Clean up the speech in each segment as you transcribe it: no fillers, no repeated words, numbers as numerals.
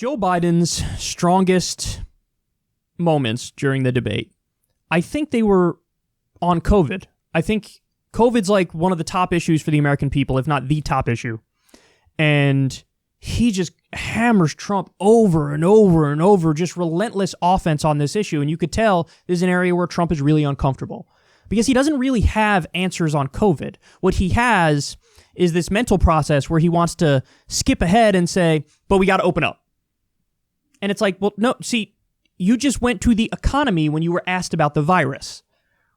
Joe Biden's strongest moments during the debate, I think they were on COVID. I think COVID's like one of the top issues for the American people, if not the top issue. And he just hammers Trump over and over and over, just relentless offense on this issue. And you could tell this is an area where Trump is really uncomfortable because he doesn't really have answers on COVID. What he has is this mental process where he wants to skip ahead and say, but we got to open up. And it's like, well, no, see, you just went to the economy when you were asked about the virus.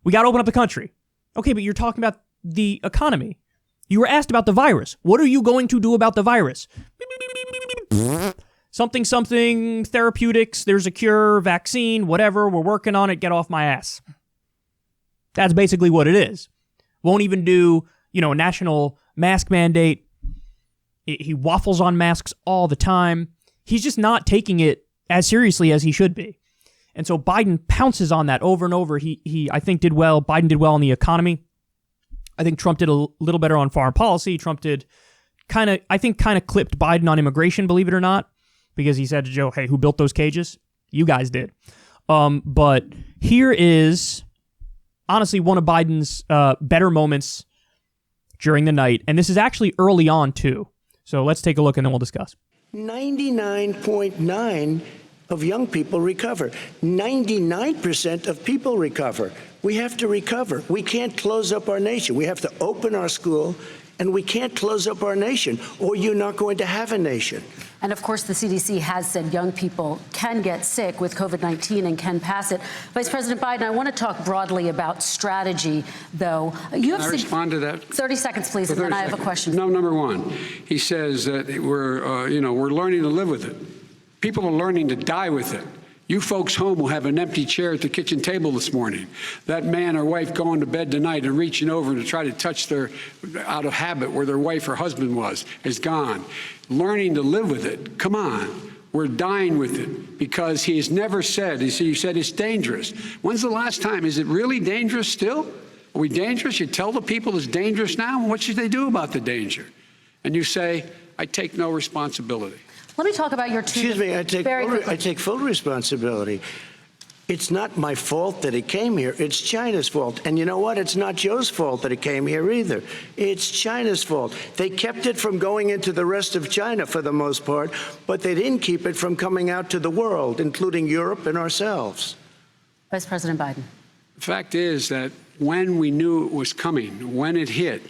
We got to open up the country. Okay, but you're talking about the economy. You were asked about the virus. What are you going to do about the virus? Something, therapeutics, there's a cure, vaccine, whatever, we're working on it, get off my ass. That's basically what it is. Won't even do, a national mask mandate. He waffles on masks all the time. He's just not taking it as seriously as he should be. And so Biden pounces on that over and over. He I think, did well. Biden did well on the economy. I think Trump did a little better on foreign policy. Trump did kind of clipped Biden on immigration, believe it or not, because he said to Joe, hey, who built those cages? You guys did. But here is, honestly, one of Biden's better moments during the night. And this is actually early on, too. So let's take a look and then we'll discuss. 99.9 of young people recover. 99% of people recover. We have to recover. We can't close up our nation. We have to open our school, and we can't close up our nation, or you're not going to have a nation. And of course, the CDC has said young people can get sick with COVID-19 and can pass it. Vice President Biden, I want to talk broadly about strategy, though. Can I respond to that? 30 seconds, please, and then I have a question. No, number one, he says that we're learning to live with it. People are learning to die with it. You folks home will have an empty chair at the kitchen table this morning. That man or wife going to bed tonight and reaching over to try to touch out of habit where their wife or husband was, is gone. Learning to live with it. Come on. We're dying with it because he has never said, you said it's dangerous. When's the last time? Is it really dangerous still? Are we dangerous? You tell the people it's dangerous now? What should they do about the danger? And you say, I take no responsibility. Let me talk about your two. Excuse me, I take full responsibility. It's not my fault that it came here. It's China's fault. And you know what? It's not Joe's fault that it came here either. It's China's fault. They kept it from going into the rest of China for the most part, but they didn't keep it from coming out to the world, including Europe and ourselves. Vice President Biden. The fact is that when we knew it was coming, when it hit,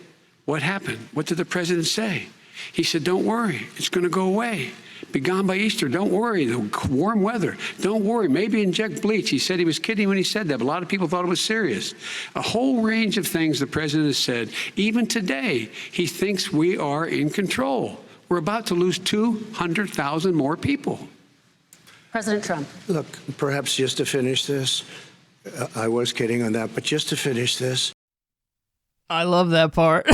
what happened? What did the president say? He said, don't worry, it's going to go away. Be gone by Easter. Don't worry. The warm weather. Don't worry. Maybe inject bleach. He said he was kidding when he said that, but a lot of people thought it was serious. A whole range of things the president has said. Even today, he thinks we are in control. We're about to lose 200,000 more people. President Trump. Look, perhaps just to finish this, I was kidding on that, but just to finish this. I love that part.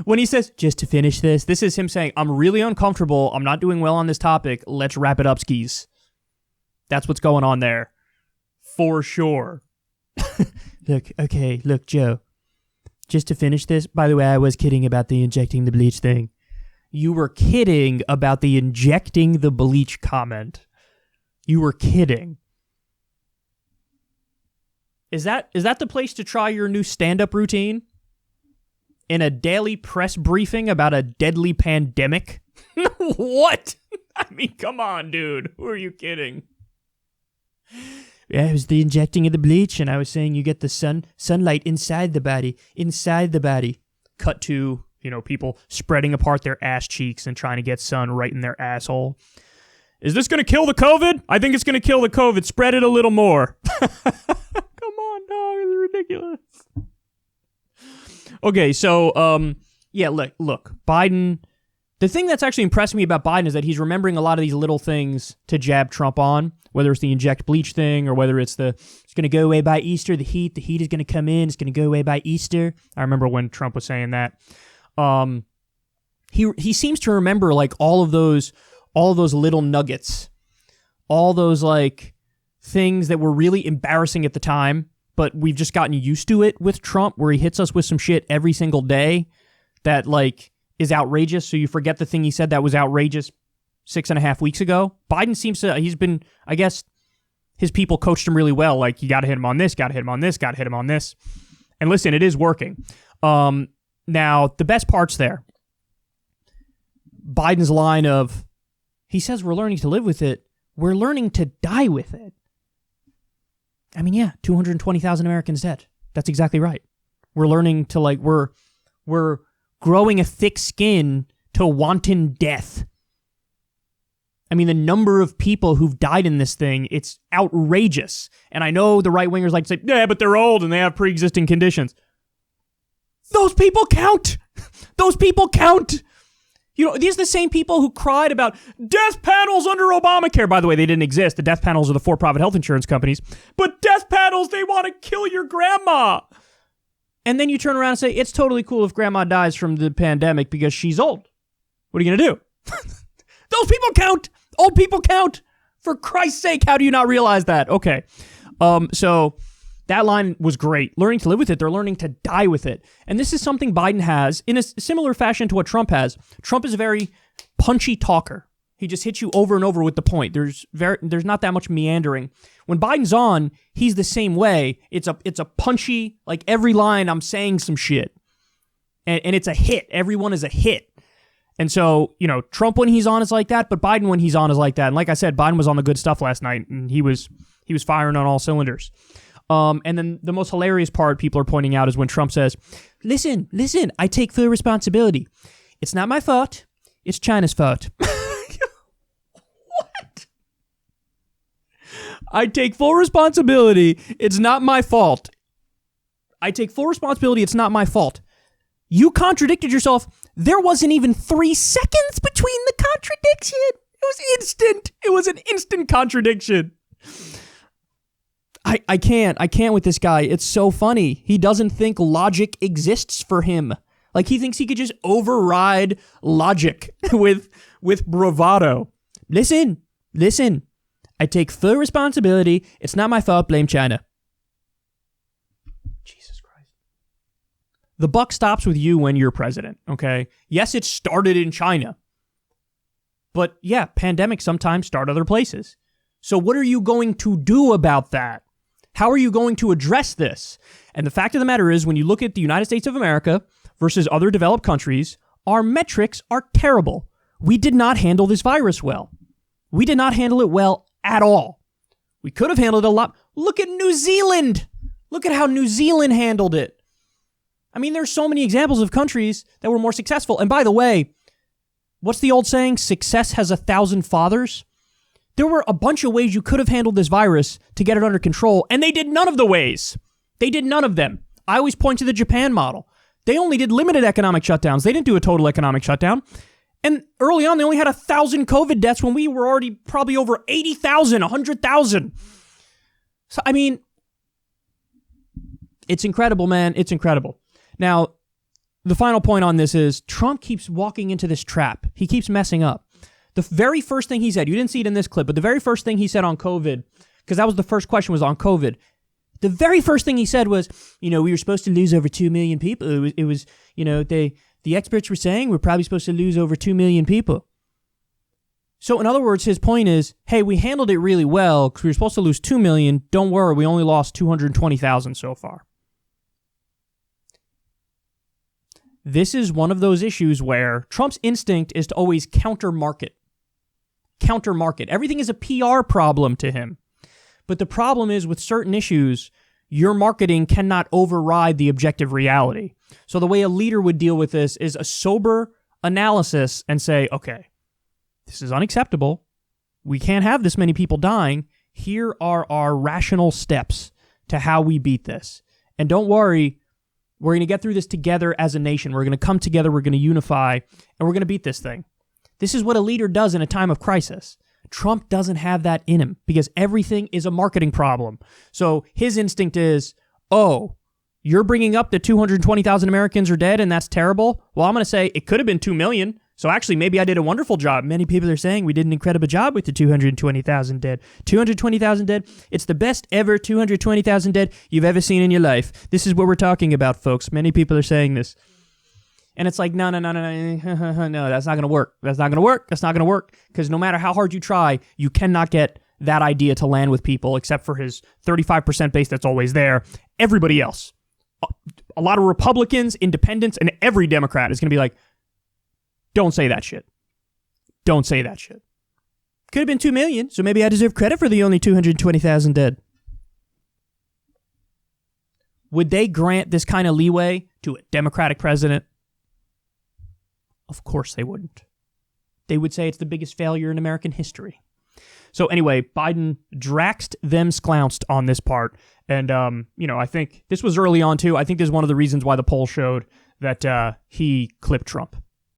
When he says, just to finish this is him saying, I'm really uncomfortable. I'm not doing well on this topic. Let's wrap it up, skis. That's what's going on there. For sure. Look, Joe. Just to finish this, by the way, I was kidding about the injecting the bleach thing. You were kidding about the injecting the bleach comment. You were kidding. Is that the place to try your new stand-up routine? In a daily press briefing about a deadly pandemic? What? I mean, come on, dude. Who are you kidding? Yeah, it was the injecting of the bleach, and I was saying you get the sunlight inside the body. Cut to, people spreading apart their ass cheeks and trying to get sun right in their asshole. Is this going to kill the COVID? I think it's going to kill the COVID. Spread it a little more. Come on, dog. It's ridiculous. Okay, so, look, Biden, the thing that's actually impressing me about Biden is that he's remembering a lot of these little things to jab Trump on, whether it's the inject bleach thing or whether it's it's going to go away by Easter, the heat is going to come in, it's going to go away by Easter. I remember when Trump was saying that. He seems to remember, like, all of those little nuggets, all those, like, things that were really embarrassing at the time, but we've just gotten used to it with Trump, where he hits us with some shit every single day that, like, is outrageous, so you forget the thing he said that was outrageous 6.5 weeks ago. Biden seems to, he's been, I guess, his people coached him really well. Like, you got to hit him on this, got to hit him on this, got to hit him on this. And listen, it is working. Now, the best part's there. Biden's line of, he says we're learning to live with it. We're learning to die with it. I mean, yeah, 220,000 Americans dead. That's exactly right. We're learning to, like, we're growing a thick skin to wanton death. I mean, the number of people who've died in this thing, it's outrageous. And I know the right-wingers like to say, yeah, but they're old and they have pre-existing conditions. Those people count. Those people count. You know, these are the same people who cried about death panels under Obamacare. By the way, they didn't exist. The death panels are the for-profit health insurance companies. But death panels, they want to kill your grandma. And then you turn around and say, it's totally cool if grandma dies from the pandemic because she's old. What are you going to do? Those people count. Old people count. For Christ's sake, how do you not realize that? Okay. So that line was great. Learning to live with it. They're learning to die with it. And this is something Biden has in a similar fashion to what Trump has. Trump is a very punchy talker. He just hits you over and over with the point. There's not that much meandering. When Biden's on, he's the same way. It's a punchy, like every line I'm saying some shit. And it's a hit. Everyone is a hit. And so, you know, Trump when he's on is like that, but Biden when he's on is like that. And like I said, Biden was on the good stuff last night, and he was firing on all cylinders. And then the most hilarious part people are pointing out is when Trump says, listen, I take full responsibility. It's not my fault. It's China's fault. What? I take full responsibility. It's not my fault. I take full responsibility. It's not my fault. You contradicted yourself. There wasn't even 3 seconds between the contradiction. It was instant. It was an instant contradiction. I can't with this guy. It's so funny. He doesn't think logic exists for him. Like, he thinks he could just override logic with bravado. Listen. I take full responsibility. It's not my fault. Blame China. Jesus Christ. The buck stops with you when you're president, okay? Yes, it started in China. But yeah, pandemics sometimes start other places. So what are you going to do about that? How are you going to address this? And the fact of the matter is, when you look at the United States of America versus other developed countries, our metrics are terrible. We did not handle this virus well. We did not handle it well at all. We could have handled it a lot. Look at New Zealand. Look at how New Zealand handled it. I mean, there's so many examples of countries that were more successful. And by the way, what's the old saying? Success has 1,000 fathers. There were a bunch of ways you could have handled this virus to get it under control, and they did none of the ways. They did none of them. I always point to the Japan model. They only did limited economic shutdowns. They didn't do a total economic shutdown. And early on, they only had 1,000 COVID deaths when we were already probably over 80,000, 100,000. So, I mean, it's incredible, man. It's incredible. Now, the final point on this is Trump keeps walking into this trap. He keeps messing up. The very first thing he said, you didn't see it in this clip, but the very first thing he said on COVID, because that was the first question was on COVID. The very first thing he said was, you know, we were supposed to lose over 2 million people. It was you know, the experts were saying we're probably supposed to lose over 2 million people. So in other words, his point is, hey, we handled it really well because we were supposed to lose 2 million. Don't worry, we only lost 220,000 so far. This is one of those issues where Trump's instinct is to always counter-market. Counter-market. Everything is a PR problem to him. But the problem is with certain issues, your marketing cannot override the objective reality. So the way a leader would deal with this is a sober analysis and say, okay, this is unacceptable. We can't have this many people dying. Here are our rational steps to how we beat this. And don't worry, we're going to get through this together as a nation. We're going to come together, we're going to unify, and we're going to beat this thing. This is what a leader does in a time of crisis. Trump doesn't have that in him because everything is a marketing problem. So his instinct is, oh, you're bringing up that 220,000 Americans are dead and that's terrible? Well, I'm going to say it could have been 2 million. So actually, maybe I did a wonderful job. Many people are saying we did an incredible job with the 220,000 dead. 220,000 dead. It's the best ever 220,000 dead you've ever seen in your life. This is what we're talking about, folks. Many people are saying this. And it's like, no, no, that's not going to work. That's not going to work. That's not going to work. Because no matter how hard you try, you cannot get that idea to land with people, except for his 35% base that's always there. Everybody else, a lot of Republicans, independents, and every Democrat is going to be like, don't say that shit. Don't say that shit. Could have been 2 million, so maybe I deserve credit for the only 220,000 dead. Would they grant this kind of leeway to a Democratic president? Of course they wouldn't. They would say it's the biggest failure in American history. So anyway, Biden draxed them sklounced on this part. And, I think this was early on too. I think this is one of the reasons why the poll showed that he clipped Trump.